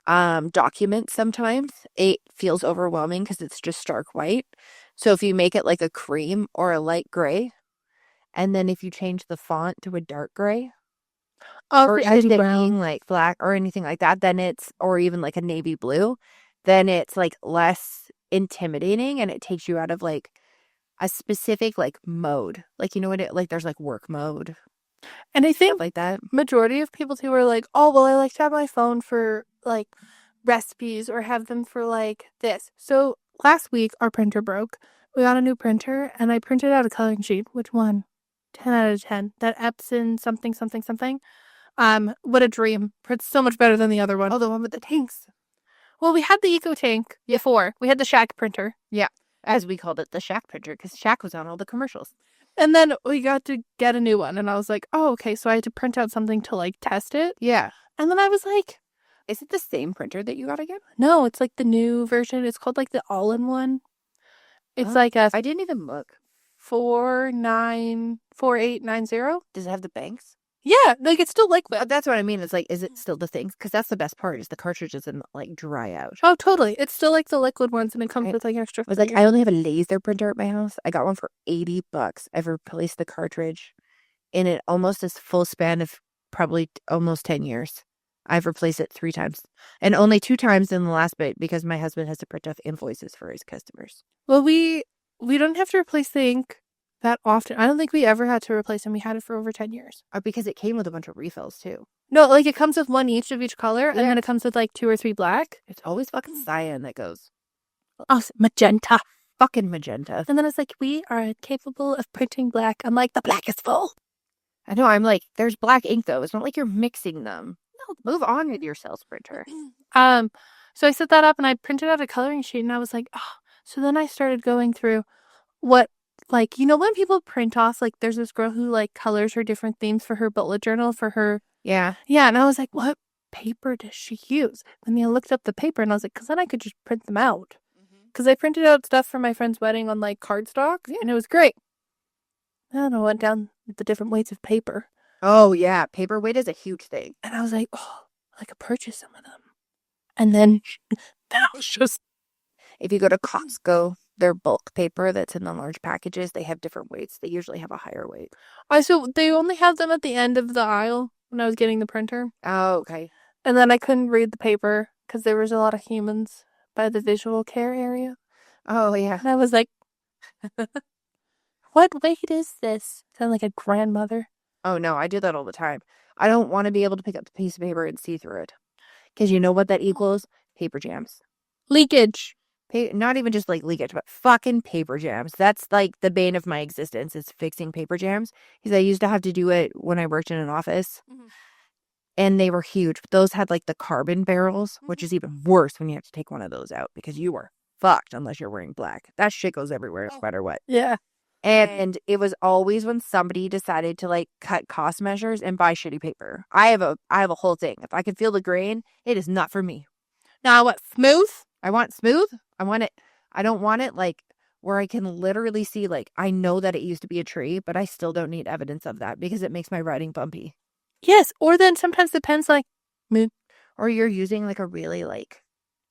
documents sometimes, it feels overwhelming because it's just stark white. So if you make it like a cream or a light gray, and then if you change the font to a dark gray, Oh, or the edgy even brown. being like black or anything like that, then it's, or even like a navy blue, then it's like less intimidating and it takes you out of like a specific like mode. Like, you know what it, like there's like work mode, And I stuff think like that. majority of people too are like, oh, well, I like to have my phone for like recipes or have them for like this. So last week our printer broke. We got a new printer and I printed out a coloring sheet. Which one? 10 out of 10. That Epson something something something. What a dream. It's so much better than the other one. Oh, the one with the tanks. Well, we had the Eco Tank before. We had the Shack printer. Yeah. As we called it, the Shack printer, because Shack was on all the commercials. And then we got to get a new one. And I was like, oh, okay. So I had to print out something to like test it. Yeah. And then I was like, Is it the same printer that you got again? no, it's like the new version. It's called like the all-in-one. It's Oh, like a I didn't even look. 4890. Does it have the banks? Yeah, like it's still liquid. That's what I mean. It's like, is it still the things? Because that's the best part is the cartridge doesn't like dry out. Oh, totally. It's still like the liquid ones, and it comes Right. with like extra. I was like, I only have a laser printer at my house. I got one for $80. I've replaced the cartridge in it almost this full span of probably almost 10 years. I've replaced it 3 times and only 2 times in the last bit because my husband has to print off invoices for his customers. Well, we don't have to replace the ink that often. I don't think we ever had to replace them. We had it for over 10 years. Because it came with a bunch of refills too. No, like it comes with one each of each color, and Yeah. then it comes with like 2 or 3 black. It's always fucking cyan that goes. Oh, magenta. Fucking magenta. And then it's like, we are capable of printing black. I'm like, the black is full. I know. I'm like, there's black ink though. It's not like you're mixing them. No, move on with your sales printer. So I set that up and I printed out a coloring sheet and I was like, oh. So then I started going through what, like, you know, when people print off, like, there's this girl who, like, colors her different themes for her bullet journal for her. Yeah. Yeah. And I was like, what paper does she use? And then I looked up the paper and I was like, because then I could just print them out. Because I printed out stuff for my friend's wedding on, like, cardstock and it was great. And I went down the different weights of paper. Oh yeah, paperweight is a huge thing. And I was like, oh, I could purchase some of them. And then that was just. If you go to Costco, their bulk paper that's in the large packages, they have different weights. They usually have a higher weight. So they only have them at the end of the aisle when I was getting the printer. Oh, okay. And then I couldn't read the paper because there was a lot of humans by the visual care area. Oh, yeah. And I was like, what weight is this? Sound like a grandmother. Oh, no, I do that all the time. I don't want to be able to pick up the piece of paper and see through it. Because you know what that equals? Paper jams. Leakage. Not even just like leakage, but fucking paper jams. That's like the bane of my existence is fixing paper jams. Because I used to have to do it when I worked in an office. Mhm. And they were huge. Those had like the carbon barrels, which is even worse when you have to take one of those out because you are fucked unless you're wearing black. That shit goes everywhere no matter what. Yeah. And it was always when somebody decided to like cut cost measures and buy shitty paper. I have a whole thing. If I can feel the grain, it is not for me. Now what? Smooth? I want smooth. I want it. I don't want it like where I can literally see like I know that it used to be a tree, but I still don't need evidence of that because it makes my writing bumpy. Yes. Or then sometimes the pen's like, move. Or you're using like a really like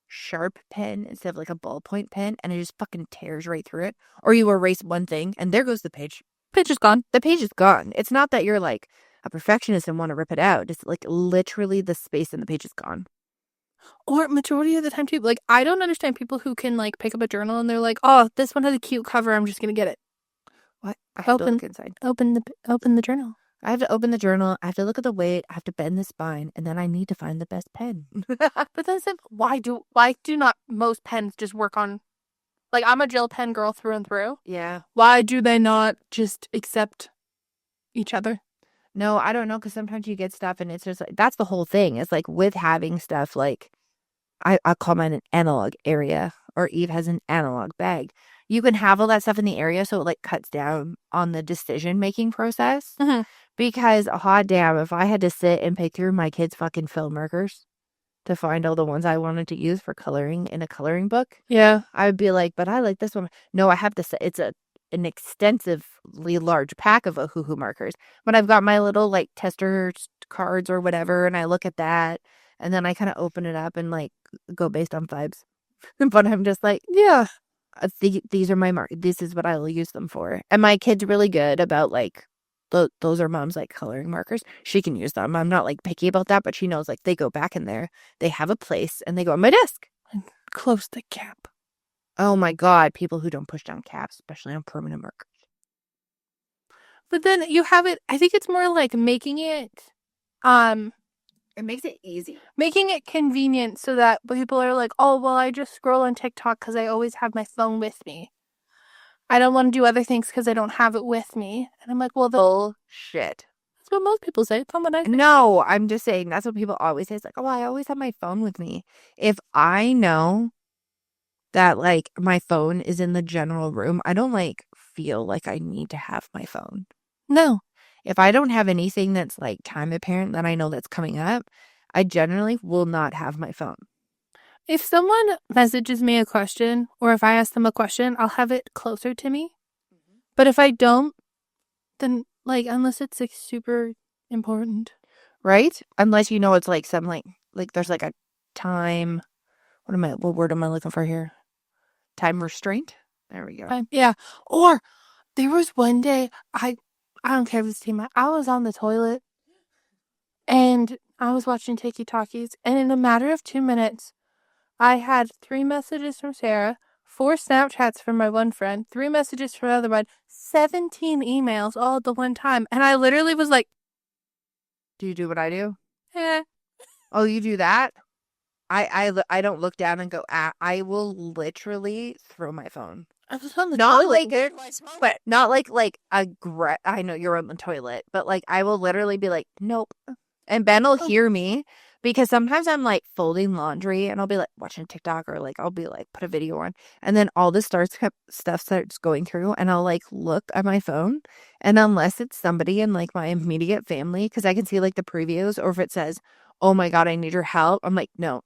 sharp pen instead of like a ballpoint pen and it just fucking tears right through it. Or you erase one thing and there goes the page. Page is gone. The page is gone. It's not that you're like a perfectionist and want to rip it out. It's like literally the space in the page is gone. Or majority of the time too. Like I don't understand people who can like pick up a journal and they're like, oh, this one has a cute cover. I'm just gonna get it. What? I have to look inside. Open the journal. I have to open the journal. I have to look at the weight. I have to bend the spine, and then I need to find the best pen. But then why do not most pens just work on? Like I'm a gel pen girl through and through. Yeah. Why do they not just accept each other? No, I don't know, because sometimes you get stuff, and it's just like that's the whole thing. It's like with having stuff like I call mine an analog area, or Eve has an analog bag. You can have all that stuff in the area, so it like cuts down on the decision making process. Mm-hmm. Because, hot damn, if I had to sit and pick through my kids' fucking fill markers to find all the ones I wanted to use for coloring in a coloring book, Yeah. I would be like, but I like this one. No, I have to say it's an extensively large pack of Ohuhu markers. But I've got my little like tester cards or whatever, and I look at that, and then I kind of open it up and like go based on vibes. But I'm just like, Yeah. these are my markers. This is what I'll use them for. And my kid's really good about like, those are mom's like coloring markers. She can use them. I'm not like picky about that, but she knows like they go back in there. They have a place and they go on my desk. And close the cap. Oh my God. People who don't push down caps, especially on permanent markers. But then you have it, I think it's more like making it, It makes it easy. making it convenient so that people are like, oh, well, I just scroll on TikTok because I always have my phone with me. I don't want to do other things because I don't have it with me. And I'm like, well, Bullshit. that's what most people say. It's not what I say. No, I'm just saying that's what people always say. It's like, oh, I always have my phone with me. If I know that like my phone is in the general room, I don't like feel like I need to have my phone. No. If I don't have anything that's like time apparent that I know that's coming up, I generally will not have my phone. If someone messages me a question or if I ask them a question, I'll have it closer to me. Mm-hmm. But if I don't, then like unless it's like super important. Right? Unless you know it's like some like there's like a time, what word am I looking for here? Time restraint? There we go. Yeah. Or there was one day I don't care if it's team. I was on the toilet and I was watching Tiki Talkies, and in a matter of 2 minutes, I had 3 messages from Sarah, 4 Snapchats from my one friend, 3 messages from another one, 17 emails all at the one time, and I literally was like, do you do what I do? eh. Oh, you do that? I don't look down and go, I will literally throw my phone. I was on the Not toilet. like, but not like I know you're on the toilet, but like I will literally be like, nope. And Ben will hear me because sometimes I'm like folding laundry and I'll be like watching TikTok or like I'll be like put a video on and then all this stuff starts going through and I'll like look at my phone and unless it's somebody in like my immediate family because I can see like the previews or if it says, oh my God, I need your help. I'm like, no.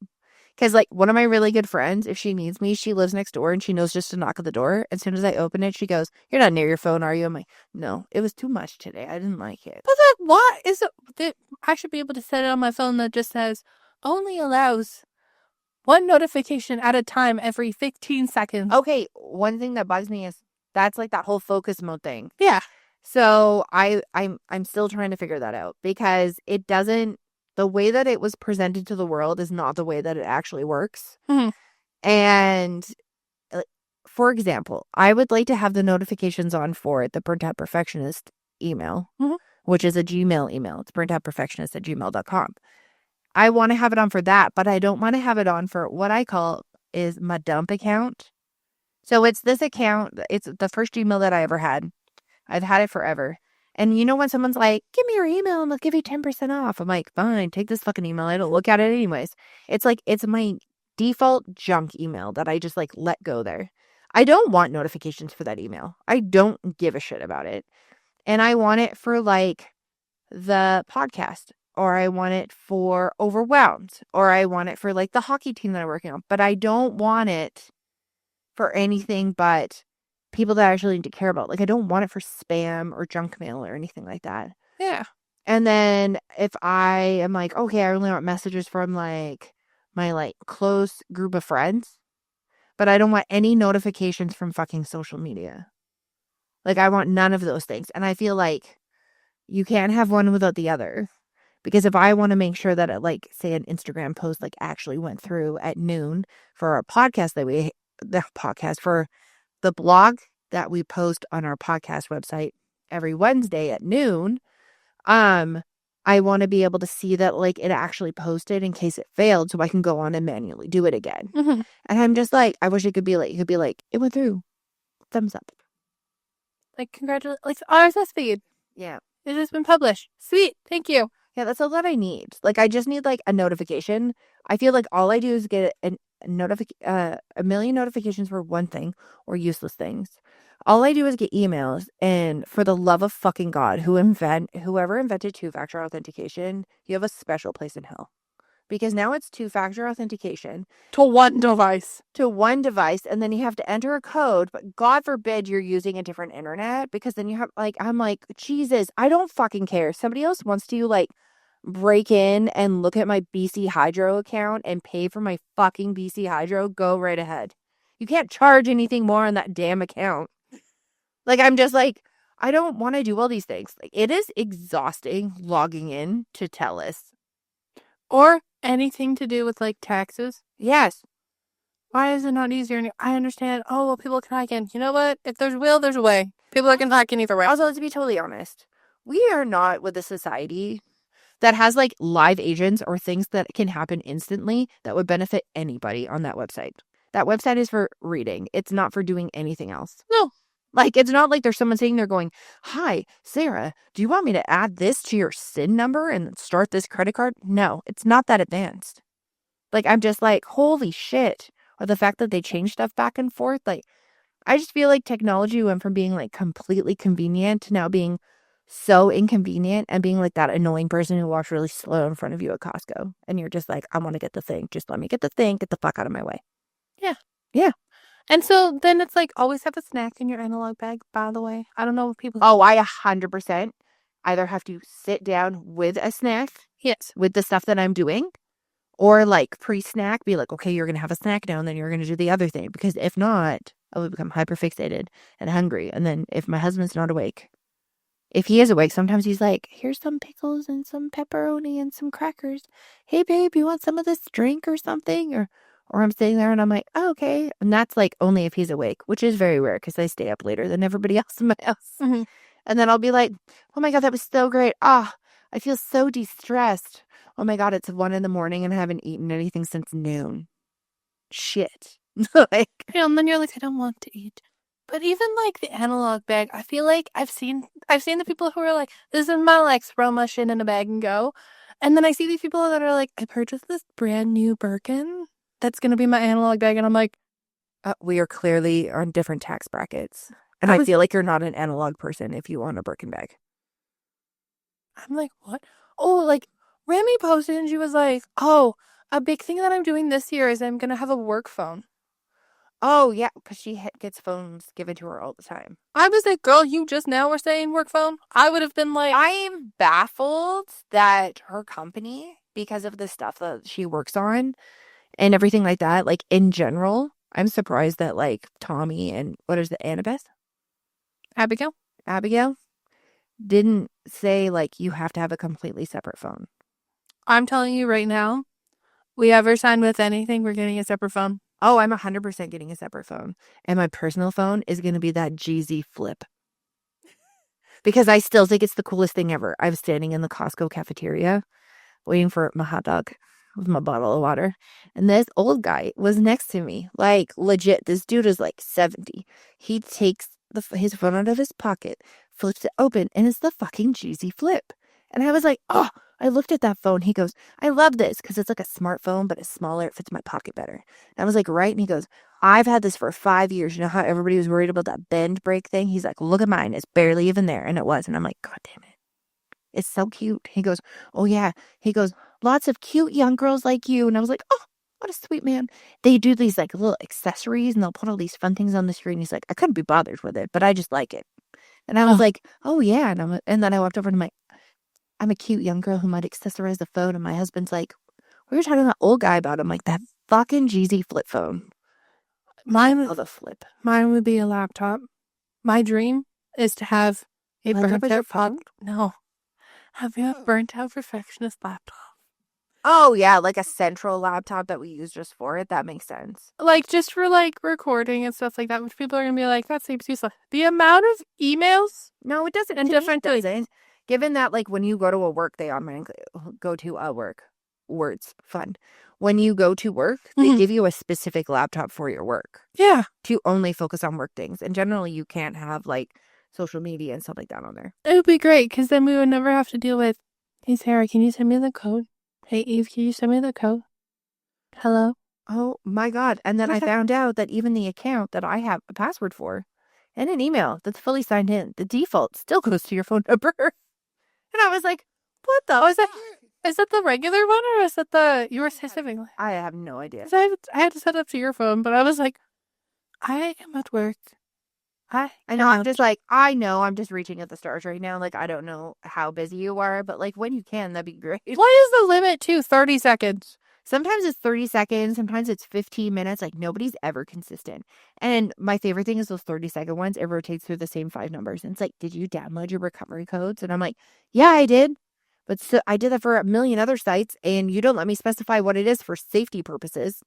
Because, like, one of my really good friends, if she needs me, she lives next door and she knows just to knock at the door. As soon as I open it, she goes, you're not near your phone, are you? I'm like, no, it was too much today. I didn't like it. But then why is it that I should be able to set it on my phone that just says only allows one notification at a time every 15 seconds. Okay, one thing that bugs me is that's like that whole focus mode thing. Yeah. So I'm still trying to figure that out because it doesn't, the way that it was presented to the world is not the way that it actually works. Mhm. And for example, I would like to have the notifications on for the Burnt Out Perfectionist email, Mhm. which is a Gmail email. It's burntoutperfectionist@gmail.com. I want to have it on for that, but I don't want to have it on for what I call is my dump account. So it's this account. It's the first Gmail that I ever had. I've had it forever. And you know when someone's like, give me your email and I'll give you 10% off. I'm like, fine, take this fucking email. I don't look at it anyways. It's like, it's my default junk email that I just like let go there. I don't want notifications for that email. I don't give a shit about it. And I want it for like the podcast, or I want it for Overwhelmed, or I want it for like the hockey team that I'm working on. But I don't want it for anything but people that I actually need to care about. Like, I don't want it for spam or junk mail or anything like that. Yeah. And then if I am like, okay, I only want messages from like my like close group of friends, but I don't want any notifications from fucking social media. Like, I want none of those things. And I feel like you can't have one without the other. Because if I want to make sure that, like, say an Instagram post, like, actually went through at noon for our podcast for the blog that we post on our podcast website every Wednesday at noon, I want to be able to see that, like, it actually posted in case it failed so I can go on and manually do it again. Mhm. And I'm just like, I wish it could be like, it went through. Thumbs up. Like, congratulations. Like, RSS feed. Yeah. It has been published. Sweet. Thank you. Yeah, that's all that I need. Like, I just need, like, a notification. I feel like all I do is get a million notifications for one thing or useless things. All I do is get emails, and for the love of fucking God, whoever invented two-factor authentication, you have a special place in hell. Because now it's two-factor authentication To one device. to one device, and then you have to enter a code, but God forbid you're using a different internet, because then you have, like, I'm like, Jesus, I don't fucking care. Somebody else wants to, like, break in and look at my BC Hydro account and pay for my fucking BC Hydro, go right ahead. You can't charge anything more on that damn account. Like, I'm just like, I don't want to do all these things. Like, it is exhausting logging in to TELUS. Or anything to do with, like, taxes. Yes. Why is it not easier? I understand. Oh, well, people can hack in. You know what? If there's a will, there's a way. People can hack in either way. Also, to be totally honest, we are not with a society that has like live agents or things that can happen instantly that would benefit anybody on that website. That website is for reading. It's not for doing anything else. No. Like, it's not like there's someone sitting there going, hi, Sarah, do you want me to add this to your SIN number and start this credit card? No, it's not that advanced. Like, I'm just like, holy shit. Or the fact that they change stuff back and forth. Like, I just feel like technology went from being like completely convenient to now being so inconvenient and being like that annoying person who walks really slow in front of you at Costco. And you're just like, I want to get the thing. Just let me get the thing. Get the fuck out of my way. Yeah. Yeah. And so then it's like, always have a snack in your analog bag, by the way. I don't know if people... Oh, I 100% either have to sit down with a snack. Yes. With the stuff that I'm doing. Or like pre-snack, be like, okay, you're going to have a snack now and then you're going to do the other thing. Because if not, I will become hyperfixated and hungry. And then if my husband's not awake, if he is awake, sometimes he's like, here's some pickles and some pepperoni and some crackers. Hey, babe, you want some of this drink or something? Or I'm sitting there and I'm like, oh, okay. And that's like only if he's awake, which is very rare because I stay up later than everybody else in my house. Mm-hmm. And then I'll be like, oh my God, that was so great. Ah, I feel so de-stressed. Oh my God, it's 1 a.m. and I haven't eaten anything since noon. Shit. Like, Yeah, and then you're like, I don't want to eat. But even like the analog bag, I feel like I've seen the people who are like, this is my like throw my shit in a bag and go. And then I see these people that are like, I purchased this brand new Birkin that's gonna be my analog bag, and I'm like, we are clearly on different tax brackets. And I feel like you're not an analog person if you own a Birkin bag. I'm like, what? Oh, like Remy posted and she was like, oh, a big thing that I'm doing this year is I'm gonna have a work phone. Oh, yeah, because she gets phones given to her all the time. I was like, girl, you just now were saying work phone? I would have been like... I'm baffled that her company, because of the stuff that she works on, and everything like that. Like in general, I'm surprised that like Tommy and what is it, Annabeth? Abigail didn't say like you have to have a completely separate phone. I'm telling you right now, we ever sign with anything, we're getting a separate phone. Oh, I'm 100% getting a separate phone. And my personal phone is going to be that GZ Flip. Because I still think it's the coolest thing ever. I was standing in the Costco cafeteria waiting for my hot dog with my bottle of water. And this old guy was next to me. Like, legit, this dude is like 70. He takes his phone out of his pocket, flips it open, and it's the fucking GZ Flip. And I was like, oh, I looked at that phone. He goes, I love this because it's like a smartphone, but it's smaller. It fits my pocket better. And I was like, right? And he goes, I've had this for 5 years. You know how everybody was worried about that bend break thing? He's like, look at mine. It's barely even there. And it was. And I'm like, God damn it. It's so cute. He goes, oh, yeah. He goes, lots of cute young girls like you. And I was like, oh, what a sweet man. They do these like little accessories and they'll put all these fun things on the screen. He's like, I couldn't be bothered with it, but I just like it. And I was like, oh, yeah. And then I walked over to I'm a cute young girl who might accessorize the phone. And my husband's like, we were talking to that old guy about him, like that fucking GZ Flip phone. Mine Oh, the Flip. Mine would be a laptop. My dream is to have a Laptop burnt as your out phone? No. Have you a burnt out Perfectionist laptop? Oh, yeah, like a central laptop that we use just for it. That makes sense. Like, just for, like, recording and stuff like that, which people are going to be like, that seems useless. The amount of emails No, it doesn't. and To me, different it doesn't. Given that, like, when you go to a work, they automatically go to a work. Words. Fun. When you go to work, they Mhm. give you a specific laptop for your work Yeah. to only focus on work things. And generally, you can't have, like, social media and stuff like that on there. It would be great, because then we would never have to deal with, hey, Sarah, can you send me the code? Hey, Eve, can you send me the code? Hello? Oh, my God. And then I found out that even the account that I have a password for and an email that's fully signed in, the default still goes to your phone number. And I was like, what the? Oh, is that the regular one, or is that the yours specifically? I have no idea. 'Cause I had to set up to your phone, but I was like, I am at work. I know, I'm just like, I know I'm just reaching at the stars right now. Like, I don't know how busy you are, but like when you can, that'd be great. What is the limit to 30 seconds? Sometimes it's 30 seconds. Sometimes it's 15 minutes. Like, nobody's ever consistent. And my favorite thing is those 30-second ones. It rotates through the same 5 numbers. And it's like, did you download your recovery codes? And I'm like, yeah, I did. But so I did that for a million other sites, and you don't let me specify what it is for safety purposes.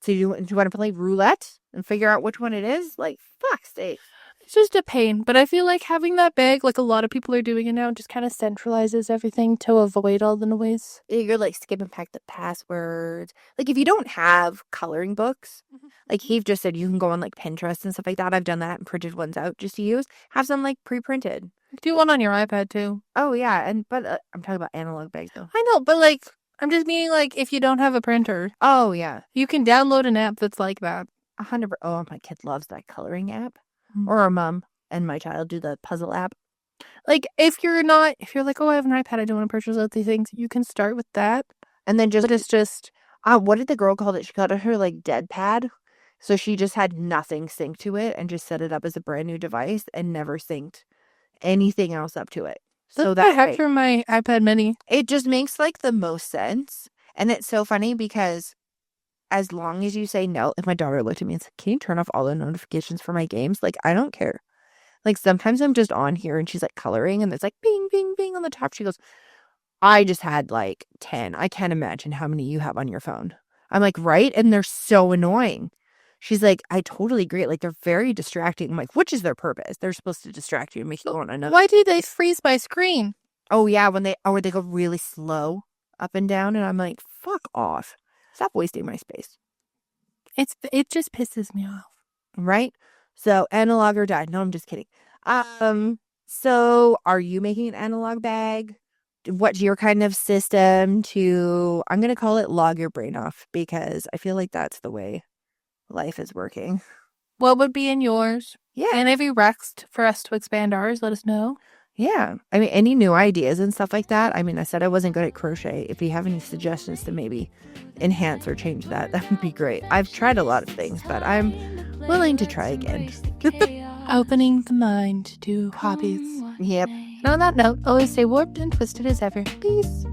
So do you want to play roulette and figure out which one it is? Like, fuck's sake. It's just a pain, but I feel like having that bag, like a lot of people are doing it now, just kind of centralizes everything to avoid all the noise. You're like skipping back the passwords. Like, if you don't have coloring books, like Heath just said, you can go on like Pinterest and stuff like that. I've done that and printed ones out just to use. Have some like pre-printed. Do one on your iPad too. Oh yeah, but I'm talking about analog bags though. I know, but like, I'm just meaning like if you don't have a printer, Oh yeah, you can download an app that's like that. 100%. Oh, my kid loves that coloring app. Or our mom and my child do the puzzle app. Like, if you're like, oh, I have an iPad, I don't want to purchase all these things, you can start with that. And then But it's just, what did the girl call it? She called it her like dead pad. So she just had nothing synced to it and just set it up as a brand new device and never synced anything else up to it. So that's what I that have for my iPad mini. it just makes like the most sense. And it's so funny because as long as you say no, if my daughter looked at me and said, can you turn off all the notifications for my games? Like, I don't care. Like, sometimes I'm just on here and she's like coloring and there's like bing, bing, bing on the top. She goes, I just had like 10. I can't imagine how many you have on your phone. I'm like, right? And they're so annoying. She's like, I totally agree. Like, they're very distracting. I'm like, which is their purpose? They're supposed to distract you and make you go on another. Why do they freeze my screen? Oh, yeah. When they go really slow up and down. And I'm like, fuck off. Stop wasting my space. It just pisses me off. Right? So analog or die. No, I'm just kidding. So are you making an analog bag? What's your kind of system to, I'm going to call it log your brain off, because I feel like that's the way life is working. What would be in yours? Yeah. And if you rexed for us to expand ours, let us know. Yeah. I mean, any new ideas and stuff like that. I mean, I said I wasn't good at crochet. If you have any suggestions to maybe enhance or change that, that would be great. I've tried a lot of things, but I'm willing to try again. Opening the mind to hobbies. Yep. And on that note, always stay warped and twisted as ever. Peace.